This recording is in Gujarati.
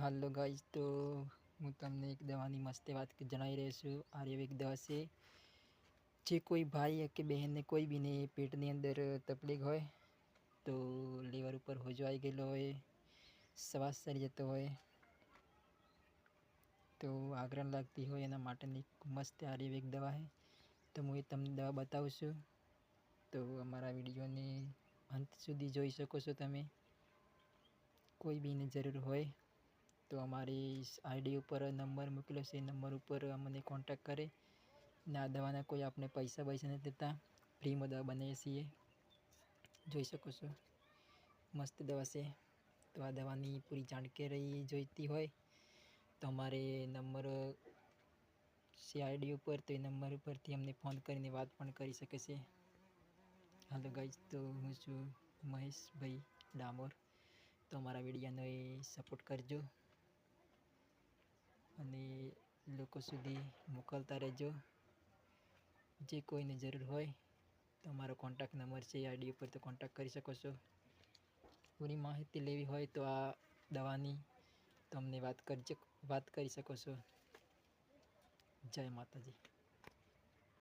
હાલો ગાઈઝ, તો હું તમને એક દવાની મસ્ત વાત જણાવી રહ્યો છું. આયુર્વેદિક દવા છે. જે કોઈ ભાઈ કે બહેનને કોઈ બીને પેટની અંદર તકલીફ હોય, તો લીવર ઉપર હોજો આવી ગયેલો હોય, શ્વાસ ચડી જતો હોય, તો આગળ લાગતી હોય, એના માટેની મસ્ત આયુર્વેદિક દવા છે. તો હું એ તમને દવા બતાવું છું. તો અમારા વિડીયોને અંત સુધી જોઈ શકો છો તમે. કોઈ બીને જરૂર હોય તો અમારી આઈડી ઉપર નંબર મૂકેલો છે, એ નંબર ઉપર અમને કોન્ટેક્ટ કરે. ને આ દવાના કોઈ આપણે પૈસા નથી દેતા, ફ્રીમાં દવા બનાવીએ છીએ. જોઈ શકો છો, મસ્ત દવા છે. તો આ દવાની પૂરી જાણકારી જોઈતી હોય તો અમારે નંબર છે આઈડી ઉપર, તો એ નંબર ઉપરથી અમને ફોન કરીને વાત પણ કરી શકે છે. હાલો ગાઈઝ, તો હું છું મહેશભાઈ ડામોર. તો અમારા વિડીયોનો એ સપોર્ટ કરજો અને લોકો સુધી મોકલતા રહેજો. જે કોઈને જરૂર હોય તો અમારો કોન્ટેક્ટ નંબર છે આઈડી ઉપર, તો કોન્ટેક્ટ કરી શકો છો. પૂરી માહિતી લેવી હોય તો આ દવાની તમને વાત કરી શકો છો. જય માતાજી.